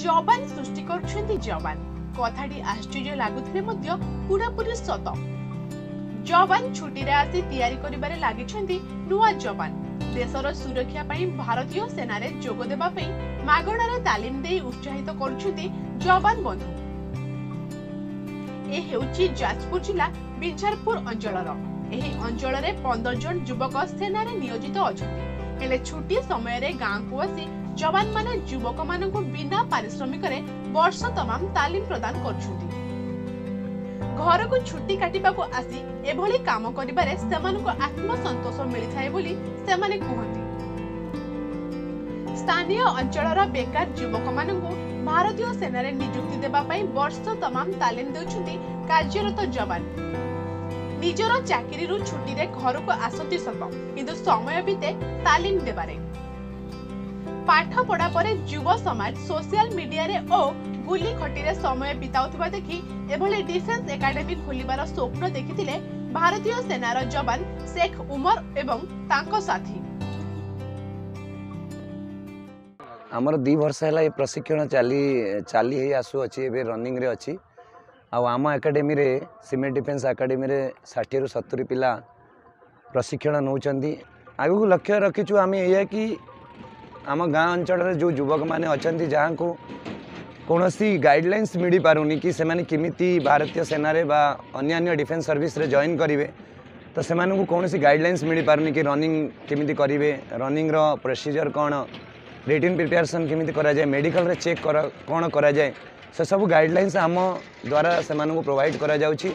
जवान सृष्टि कर जवान कथाटी आश्चर्य लगुले पूरापूरी सत। जवान छुट्टी रे आसी तैयारी करिबारे लागिछन्ती नुआ जवान देशर सुरक्षा पई भारतीय सेना रे जोग देबा पई मागणारे तालीम दे उत्साहित करूछन्ती जवान बंधु। ए हेउची जाजपुर जिला बिंझारपुर अंचलर। एही अंचल रे 15 जन युवक सेना रे नियोजित अछन्ती। हेले छुट्टी समय रे गां को आसी जवान माने युवक मानकु बिना पारिश्रमिक रे वर्ष तमाम तालीम प्रदान करछुंती। घर को छुट्टी काटिबा को आसी एभली काम करिबारे सेमानकु आत्मसंतोष मिलिथाय बोली सेमाने कहंती। स्थानीय अंचलर बेकार युवक मानकु भारतीय सेना रे नियुक्ति देबा पई वर्ष तमाम तालीम देउछुंती कार्यरत जवान। निजर चाकरी रु छुट्टी रे घर को आसती सब किंतु समय बीते तालीम देबारे। पाठ पढ़ा परे युव समाज सोशल मीडिया रे ओ गुली खटी रे समय बिताउथबा देखि एभली डिफेंस एकेडमी खोलिबार स्वप्न देखिथिले भारतीय सेनार जवान शेख उमर एवं तांको साथी। आमर 2 वर्ष है प्रशिक्षण चली आसु अच्छी ए रनिंग रे अच्छी आम एकेडमी रे सीमेंट डिफेंस एकेडमी रे 60 रु 70 पिला प्रशिक्षण नौचंदी। आगु को लक्ष्य रखीचु आम ये कि आम गाँ अंचल जो युवक मैंने अच्छा जहाँ को कौन सी गाइडलाइंस मिल पारुनी कि सेमाने किमिति भारतीय सेना रे बा अन्य डिफेंस सर्विस रे जॉइन करिवे तो सेमाने को कौन सी गाइडलाइंस मिल पारुनी कि रनिंग किमिति करिवे, रनिंग रो प्रोसीजर कौन, रिटन प्रिपरेशन किमिति करा जाए, मेडिकल रे चेक कौन करा जाए, से सब गाइडलाइंस आम द्वारा सेमाने को प्रोवाइड करा जाउची।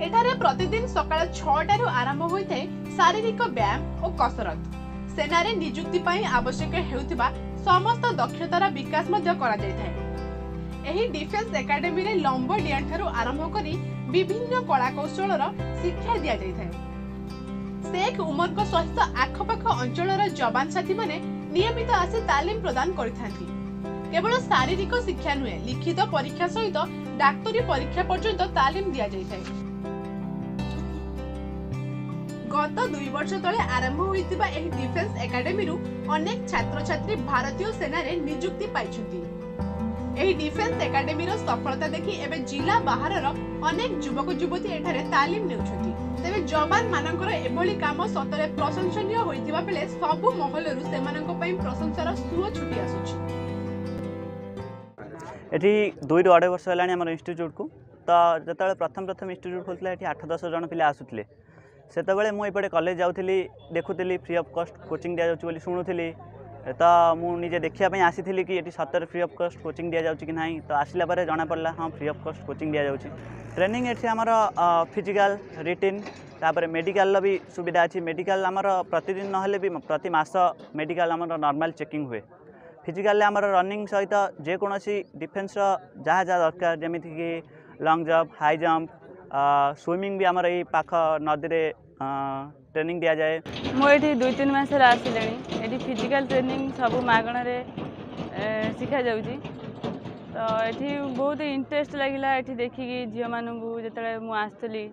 एठारे प्रतिदिन सकाळ 6टा रु आरंभ होइथे शारीरिक व्यायाम और कसरत। सेना रे नियुक्ति पई आवश्यक हेउथिबा समस्त दक्षतार विकास मध्य करा जायथाय। एही डिफेंस एकेडमी रे लंब डियान ठारू आरंभ करी विभिन्न कला कौशलर शिक्षा दिया जायथाय। शेख उमर को सहित आखपाख अंचलर जवान साथी माने नियमित आसी तालीम प्रदान करिथांती। केवल शारीरिक शिक्षा नुहे लिखित परीक्षा सहित डाक्टरी परीक्षा पर्यंत तालीम दिया जायथाय। गत 2 वर्ष तले आरंभ होइतिबा एही डिफेंस एकेडमी रु अनेक छात्र छात्री भारतीय सेना रे नियुक्ति पाइछन्ती। एही डिफेंस एकेडमी रो सफलता देखि एबे जिला बाहरर अनेक युवक युवती एठारे तालीम नेउछन्ती। तेबे जवान मानकर एभली काम सतरे प्रशंसनीय होइतिबा बेले सबु महलरु सेमानक पई प्रशंसार सुओ छुटी आसुछि। एठी 2 रु 2.5 वर्ष हेलानी हमर इंस्टिट्यूट को तो जतले प्रथम इंस्टिट्यूट खोलथले एठी 8-10 जन पिला आसुतले सेतबेले मु एपटे कॉलेज जाउथली देखुथली फ्री ऑफ कॉस्ट कोचिंग दिया जाउची बोली सुनुथली तो मु निजे देखिया पई आसीथली कि एठी सतर फ्री ऑफ कॉस्ट कोचिंग दिया जाउची कि नाही तो आसिला परे जाना पड़ला हां फ्री ऑफ कॉस्ट कोचिंग दिया जाउची। ट्रेनिंग एठी हमर फिजिकल रिटन तापर मेडिकल भी सुविधा अछि। मेडिकल हमर प्रतिदिन नहले भी प्रति मास मेडिकल हमर नॉर्मल चेकिंग हुए। फिजिकल हमर रनिंग सहित जे कोनोसी डिफेंस जहाँ जहाँ दरकार जेमिति कि long jump, high jump, swimming भी हमर एई पाख नदी रे ट्रेनिंग दिया जाए। मो ये 2-3 मास आसिले ये फिजिकल ट्रेनिंग सब मागण शिखा जाऊँगी तो ये बहुत इंटरेस्ट लगिला। ये देखिकी झील मानू जो मुझी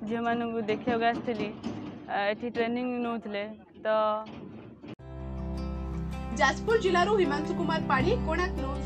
झील मानू देखा आसती ये ट्रेनिंग नौले तो। जाजपुर जिलूर हिमांशु कुमार पाढ़ी, कोणार्क न्यूज।